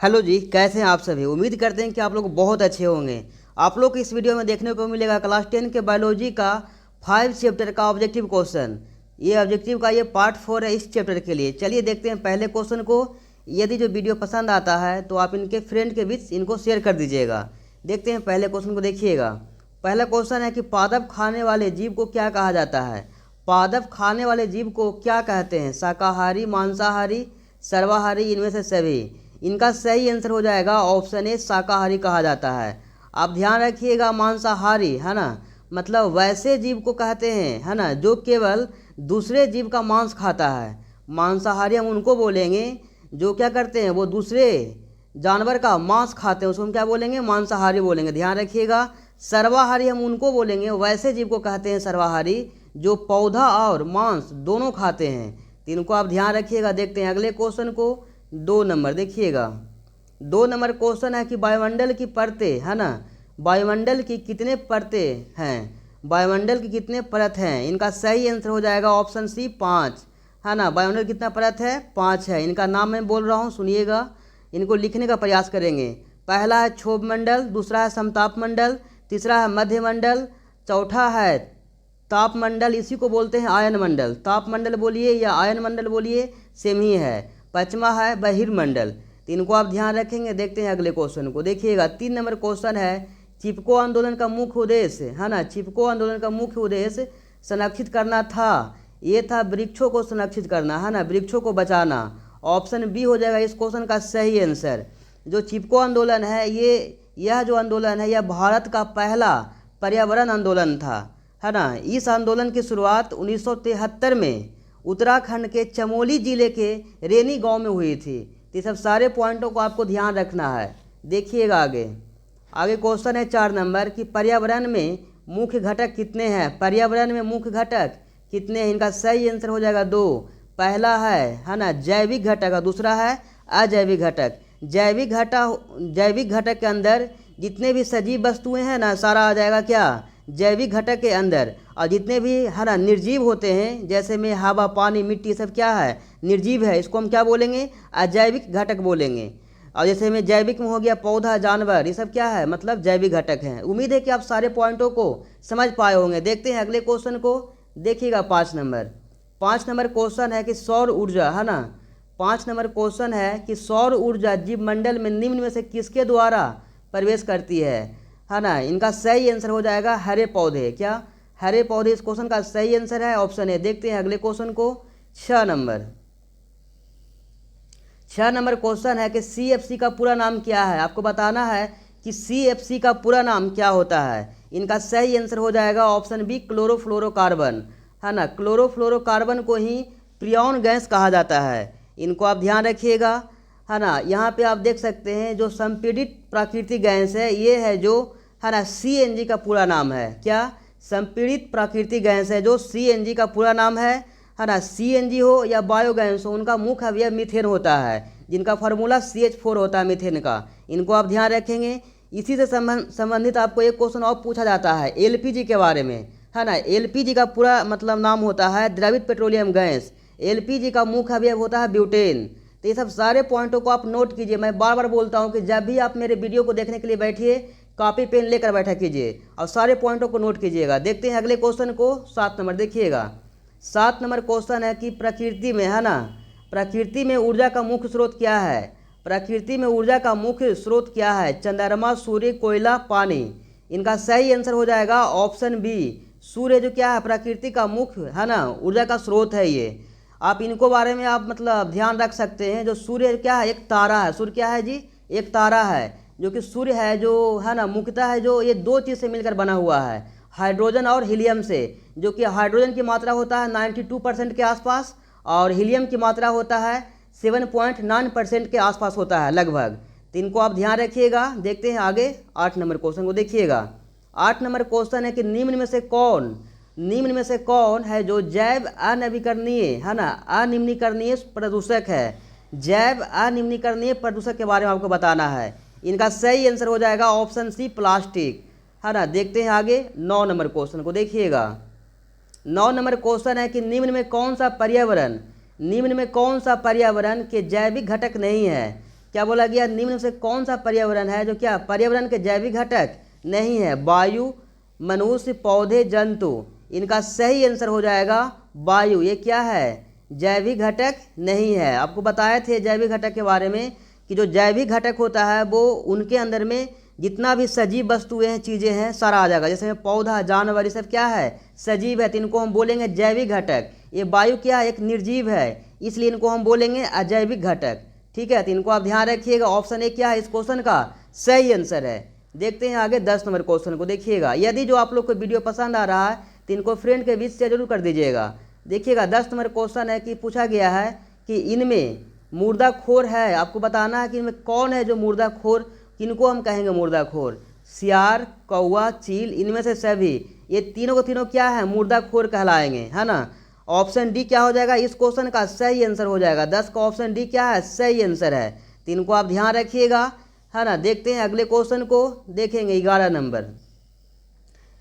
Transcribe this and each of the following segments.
Hello जी, कैसे हैं आप सभी। उम्मीद करते हैं कि आप लोग बहुत अच्छे होंगे। आप लोग को इस वीडियो में देखने को मिलेगा क्लास 10 के बायोलॉजी का 5 चैप्टर का ऑब्जेक्टिव क्वेश्चन। ये ऑब्जेक्टिव का ये पार्ट 4 है इस चैप्टर के लिए। चलिए देखते हैं पहले क्वेश्चन को। यदि जो वीडियो पसंद आता है तो आप इनके फ्रेंड के बीच इनको शेयर कर दीजिएगा। देखते हैं पहले क्वेश्चन को, देखिएगा। पहला क्वेश्चन है कि पादप खाने वाले जीव को क्या कहा जाता है। पादप खाने वाले जीव को क्या कहते हैं। शाकाहारी, मांसाहारी, सर्वाहारी, इनमें से सभी। इनका सही आंसर हो जाएगा ऑप्शन ए, शाकाहारी कहा जाता है। आप ध्यान रखिएगा, मांसाहारी है ना, मतलब वैसे जीव को कहते हैं है ना जो केवल दूसरे जीव का मांस खाता है। मांसाहारी हम उनको बोलेंगे जो क्या करते हैं, वो दूसरे जानवर का मांस खाते हैं, उसको हम क्या बोलेंगे, मांसाहारी बोलेंगे। ध्यान रखिएगा। सर्वाहारी हम उनको बोलेंगे, वैसे जीव को कहते हैं सर्वाहारी जो पौधा और मांस दोनों खाते हैं। तो इनको आप ध्यान रखिएगा। देखते हैं अगले क्वेश्चन को, 2 नंबर। देखिएगा 2 नंबर क्वेश्चन है कि वायुमंडल की परतें है ना, वायुमंडल की कितने परतें हैं। वायुमंडल की कितने परत हैं। इनका सही आंसर हो जाएगा ऑप्शन सी, 5 है ना। वायुमंडल कितना परत है, 5 है। इनका नाम मैं बोल रहा हूँ, सुनिएगा। इनको लिखने का प्रयास करेंगे। पहला है क्षोभ मंडल, दूसरा है समताप मंडल, तीसरा है मध्य मंडल, चौथा है ताप मंडल, इसी को बोलते हैं आयन मंडल। ताप मंडल बोलिए या आयन मंडल बोलिए, सेम ही है। पांचवा है बहिर्मंडल। तो इनको आप ध्यान रखेंगे। देखते हैं अगले क्वेश्चन को, देखिएगा 3 नंबर क्वेश्चन है, चिपको आंदोलन का मुख्य उद्देश्य है ना। चिपको आंदोलन का मुख्य उद्देश्य संरक्षित करना था। ये था वृक्षों को संरक्षित करना है ना, वृक्षों को बचाना। ऑप्शन बी हो जाएगा इस क्वेश्चन का सही आंसर। जो चिपको आंदोलन है, यह जो आंदोलन है, यह भारत का पहला पर्यावरण आंदोलन था है ना। इस आंदोलन की शुरुआत 1973 में उत्तराखंड के चमोली जिले के रेनी गांव में हुई थी। तो ये सब सारे पॉइंटों को आपको ध्यान रखना है। देखिएगा आगे। आगे क्वेश्चन है 4 नंबर कि पर्यावरण में मुख्य घटक कितने हैं। पर्यावरण में मुख्य घटक कितने हैं। इनका सही आंसर हो जाएगा 2। पहला है ना जैविक घटक और दूसरा है अजैविक घटक। जैविक घटक के अंदर जितने भी सजीव वस्तुएं हैं ना, सारा आ जाएगा क्या, जैविक घटक के अंदर। और जितने भी है ना निर्जीव होते हैं, जैसे में हवा, पानी, मिट्टी, सब क्या है, निर्जीव है। इसको हम क्या बोलेंगे, अजैविक घटक बोलेंगे। और जैसे में जैविक में हो गया पौधा, जानवर, ये सब क्या है, मतलब जैविक घटक हैं। उम्मीद है कि आप सारे पॉइंटों को समझ पाए होंगे। देखते हैं अगले क्वेश्चन को, देखिएगा 5 नंबर। 5 नंबर क्वेश्चन है कि सौर ऊर्जा है ना। 5 नंबर क्वेश्चन है कि सौर ऊर्जा जीवमंडल में निम्न में से किसके द्वारा प्रवेश करती है ना। इनका सही आंसर हो जाएगा हरे पौधे। क्या, हरे पौधे इस क्वेश्चन का सही आंसर है, ऑप्शन ए। देखते हैं अगले क्वेश्चन को, 6 नंबर। 6 नंबर क्वेश्चन है कि CFC का पूरा नाम क्या है। आपको बताना है कि CFC का पूरा नाम क्या होता है। इनका सही आंसर हो जाएगा ऑप्शन बी, क्लोरोफ्लोरोकार्बन है ना। क्लोरोफ्लोरोकार्बन को ही प्रियॉन गैस कहा जाता है। इनको आप ध्यान रखिएगा है ना। यहाँ पे आप देख सकते हैं जो संपीड़ित प्राकृतिक गैस है, ये है जो है ना CNG का पूरा नाम है। क्या, संपीड़ित प्राकृतिक गैस है जो CNG का पूरा नाम है ना। CNG हो या बायोगैस हो, उनका मुख्य अवयव मीथेन होता है, जिनका फार्मूला CH4 होता है मीथेन का। इनको आप ध्यान रखेंगे। इसी से संबंधित आपको एक क्वेश्चन और पूछा जाता है LPG के बारे में है ना। LPG का पूरा मतलब नाम होता है द्रवित पेट्रोलियम गैस। LPG का मुख्य अवयव होता है ब्यूटेन। तो ये सब सारे पॉइंटों को आप नोट कीजिए। मैं बार बार बोलता हूँ कि जब भी आप मेरे वीडियो को देखने के लिए बैठिए, कॉपी पेन लेकर बैठा कीजिए और सारे पॉइंटों को नोट कीजिएगा। देखते हैं अगले क्वेश्चन को, 7 नंबर। देखिएगा 7 नंबर क्वेश्चन है कि प्रकृति में है ना, प्रकृति में ऊर्जा का मुख्य स्रोत क्या है। प्रकृति में ऊर्जा का मुख्य स्रोत क्या है। चंद्रमा, सूर्य, कोयला, पानी। इनका सही आंसर हो जाएगा ऑप्शन बी, सूर्य जो क्या है प्रकृति का मुख्य है ना ऊर्जा का स्रोत है। ये आप इनको बारे में आप मतलब ध्यान रख सकते हैं। जो सूर्य क्या है, एक तारा है। सूर्य क्या है जी, एक तारा है। जो कि सूर्य है जो है ना मुख्यतः है जो ये 2 चीज़ से मिलकर बना हुआ है, हाइड्रोजन और हीलियम से। जो कि हाइड्रोजन की मात्रा होता है 92% के आसपास और हीलियम की मात्रा होता है 7.9% के आसपास होता है लगभग। तो इनको आप ध्यान रखिएगा। देखते हैं आगे 8 नंबर क्वेश्चन को, देखिएगा 8 नंबर क्वेश्चन है कि निम्न में से कौन है जो जैव अनवीकरणीय है ना अनिम्नीकरणीय प्रदूषक है। जैव अनिम्नीकरणीय प्रदूषक के बारे में आपको बताना है। इनका सही आंसर हो जाएगा ऑप्शन सी, प्लास्टिक है ना। देखते हैं आगे 9 नंबर क्वेश्चन को, देखिएगा 9 नंबर क्वेश्चन है कि निम्न में कौन सा पर्यावरण के जैविक घटक नहीं है। क्या बोला गया, निम्न में से कौन सा पर्यावरण है जो क्या पर्यावरण के जैविक घटक नहीं है। वायु, मनुष्य, पौधे, जंतु। इनका सही आंसर हो जाएगा वायु। ये क्या है, जैविक घटक नहीं है। आपको बताए थे जैविक घटक के बारे में कि जो जैविक घटक होता है वो उनके अंदर में जितना भी सजीव वस्तुएं हैं, चीज़ें हैं, सारा आ जाएगा। जैसे पौधा, जानवर, ये सब क्या है, सजीव है, तो इनको हम बोलेंगे जैविक घटक। ये वायु क्या है, एक निर्जीव है, इसलिए इनको हम बोलेंगे अजैविक घटक। ठीक है, तो इनको आप ध्यान रखिएगा। ऑप्शन ए क्या है इस क्वेश्चन का सही आंसर है। देखते हैं आगे 10 नंबर क्वेश्चन को। देखिएगा, यदि जो आप लोग को वीडियो पसंद आ रहा है तो इनको फ्रेंड के बीच से जरूर कर दीजिएगा। देखिएगा 10 नंबर क्वेश्चन है कि पूछा गया है कि इनमें मुर्दाखोर है। आपको बताना है कि इनमें कौन है जो मुर्दाखोर, किनको हम कहेंगे मुर्दाखोर। सियार, कौवा, चील, इनमें से सभी, ये तीनों को तीनों क्या है, मुर्दाखोर कहलाएंगे, है ना। ऑप्शन डी क्या हो जाएगा इस क्वेश्चन का सही आंसर हो जाएगा। 10 का ऑप्शन डी क्या है, सही आंसर है। तो इनको आप ध्यान रखिएगा, है ना। देखते हैं अगले क्वेश्चन को, देखेंगे 11 नंबर।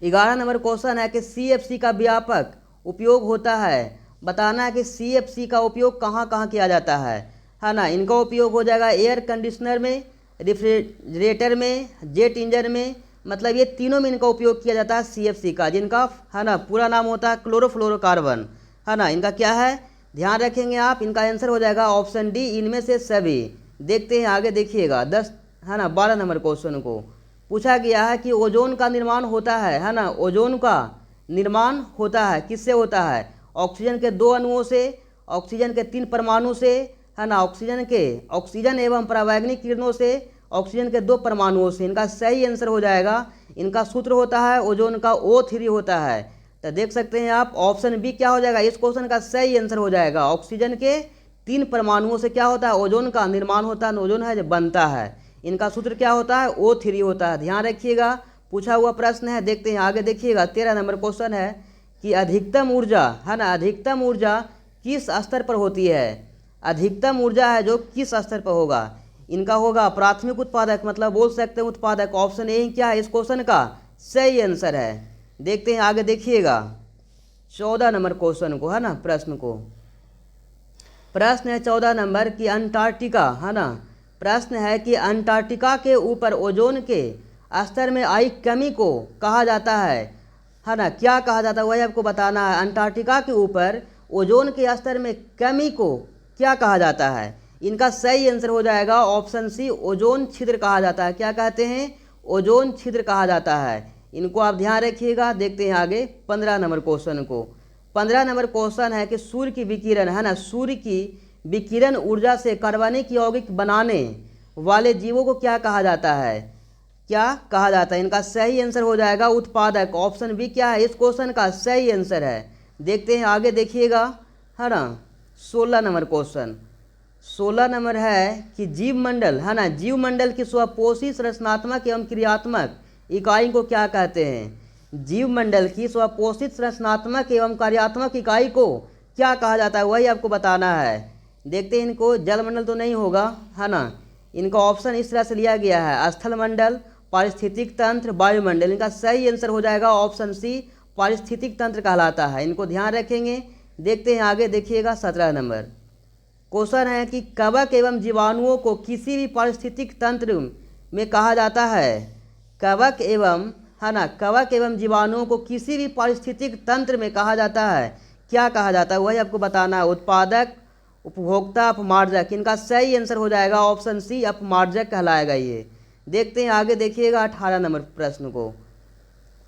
11 नंबर क्वेश्चन है कि CFC का व्यापक उपयोग होता है। बताना है कि CFC का उपयोग कहाँ कहाँ किया जाता है ना। इनका उपयोग हो जाएगा एयर कंडीशनर में, रेफ्रिजरेटर में, जेट इंजन में, मतलब ये तीनों में इनका उपयोग किया जाता है CFC का, जिनका है ना पूरा नाम होता है क्लोरोफ्लोरोकार्बन, है ना। इनका क्या है, ध्यान रखेंगे आप। इनका आंसर हो जाएगा ऑप्शन डी, इनमें से सभी। देखते हैं आगे, देखिएगा 10 है ना 12 नंबर क्वेश्चन को पूछा गया है कि ओजोन का निर्माण होता है ना। ओजोन का निर्माण होता है किससे होता है, ऑक्सीजन के 2 अणुओं से, ऑक्सीजन के 3 परमाणु से, है ना। ऑक्सीजन एवं परावैंगनिक किरणों से, ऑक्सीजन के 2 परमाणुओं से। इनका सही आंसर हो जाएगा, इनका सूत्र होता है ओजोन का O3 होता है। तो देख सकते हैं आप ऑप्शन बी क्या हो जाएगा इस क्वेश्चन का सही आंसर हो जाएगा। ऑक्सीजन के 3 परमाणुओं से क्या होता है, ओजोन का निर्माण होता है, ओजोन है जो बनता है। इनका सूत्र क्या होता है, O3 होता है। ध्यान रखिएगा, पूछा हुआ प्रश्न है। देखते हैं आगे, देखिएगा 13 नंबर क्वेश्चन है कि अधिकतम ऊर्जा, है ना, अधिकतम ऊर्जा किस स्तर पर होती है। अधिकतम ऊर्जा है जो किस स्तर पर होगा, इनका होगा प्राथमिक उत्पादक, मतलब बोल सकते हैं उत्पादक। ऑप्शन ए क्या है इस क्वेश्चन का सही आंसर है। देखते हैं आगे, देखिएगा 14 नंबर क्वेश्चन को, है ना, प्रश्न को। प्रश्न है 14 नंबर कि अंटार्कटिका, है ना, प्रश्न है कि अंटार्कटिका के ऊपर ओजोन के स्तर में आई कमी को कहा जाता है ना। क्या कहा जाता है वही आपको बताना है। अंटार्कटिका के ऊपर ओजोन के स्तर में कमी को क्या कहा जाता है। इनका सही आंसर हो जाएगा ऑप्शन सी, ओजोन छिद्र कहा जाता है। क्या कहते हैं, ओजोन छिद्र कहा जाता है। इनको आप ध्यान रखिएगा। देखते हैं आगे 15 नंबर क्वेश्चन को। 15 नंबर क्वेश्चन है कि सूर्य की विकिरण, है ना, सूर्य की विकिरण ऊर्जा से कार्बनिक यौगिक बनाने वाले जीवों को क्या कहा जाता है, क्या कहा जाता है। इनका सही आंसर हो जाएगा उत्पादक। ऑप्शन बी क्या है इस क्वेश्चन का सही आंसर है। देखते हैं आगे, देखिएगा, है ना 16 नंबर क्वेश्चन। 16 नंबर है कि जीव मंडल, है ना, जीव मंडल की स्वपोषी संरचनात्मक एवं क्रियात्मक इकाई को क्या कहते हैं। जीव मंडल की स्वपोषित संरचनात्मक एवं कार्यात्मक इकाई को क्या कहा जाता है वही आपको बताना है। देखते हैं इनको, जलमंडल तो नहीं होगा, है ना। इनका ऑप्शन इस तरह से लिया गया है, स्थल मंडल, पारिस्थितिक तंत्र, वायुमंडल। इनका सही आंसर हो जाएगा ऑप्शन सी, पारिस्थितिक तंत्र कहलाता है। इनको ध्यान रखेंगे। देखते हैं आगे, देखिएगा 17 नंबर क्वेश्चन है कि कवक एवं जीवाणुओं को किसी भी पारिस्थितिक तंत्र में कहा जाता है। कवक एवं, है ना, कवक एवं जीवाणुओं को किसी भी पारिस्थितिक तंत्र में कहा जाता है। क्या कहा जाता है वही आपको बताना है। उत्पादक, उपभोक्ता, अपमार्जक। इनका सही आंसर हो जाएगा ऑप्शन सी, अपमार्जक कहलाएगा ये। देखते हैं आगे, देखिएगा 18 नंबर प्रश्न को।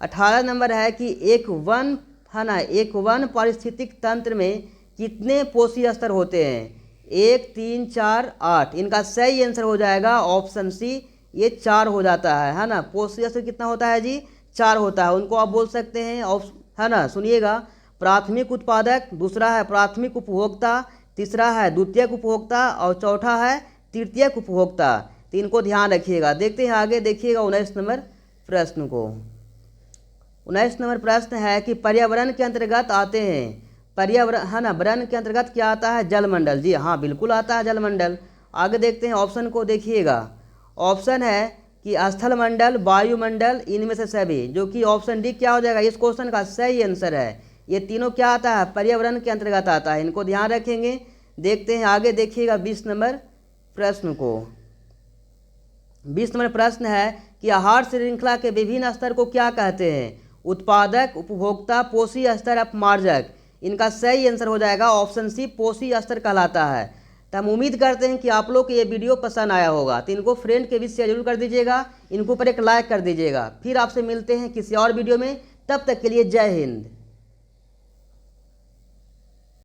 18 नंबर है कि एक वन, है ना, एक वन पारिस्थितिक तंत्र में कितने पोषी स्तर होते हैं। 1, 3, 4, 8। इनका सही आंसर हो जाएगा ऑप्शन सी, ये 4 हो जाता है ना। पोषी स्तर कितना होता है जी, 4 होता है। उनको आप बोल सकते हैं, है ना, सुनिएगा, प्राथमिक उत्पादक, दूसरा है प्राथमिक उपभोक्ता, तीसरा है द्वितीयक उपभोक्ता और चौथा है तृतीयक उपभोक्ता। तो इनको ध्यान रखिएगा। देखते हैं आगे, देखिएगा 19 नंबर प्रश्न को। 19 नंबर प्रश्न है कि पर्यावरण के अंतर्गत आते हैं, पर्यावरण, है ना, वरण के अंतर्गत क्या आता है, जलमंडल। जी हाँ, बिल्कुल आता है जलमंडल। आगे देखते हैं ऑप्शन को, देखिएगा। ऑप्शन है कि स्थल मंडल, वायुमंडल, इनमें से सभी, जो कि ऑप्शन डी क्या हो जाएगा इस क्वेश्चन का सही आंसर है। ये तीनों क्या आता है, पर्यावरण के अंतर्गत आता है। इनको ध्यान रखेंगे। देखते हैं आगे, देखिएगा 20 नंबर प्रश्न को। 20 नंबर प्रश्न है कि आहार श्रृंखला के विभिन्न स्तर को क्या कहते हैं? उत्पादक, उपभोक्ता, पोषी स्तर, अपमार्जक। इनका सही आंसर हो जाएगा ऑप्शन सी, पोषी स्तर कहलाता है। तो हम उम्मीद करते हैं कि आप लोग को ये वीडियो पसंद आया होगा, तो इनको फ्रेंड के बीच शेयर जरूर कर दीजिएगा, इनको ऊपर एक लाइक कर दीजिएगा। फिर आपसे मिलते हैं किसी और वीडियो में, तब तक के लिए जय हिंद।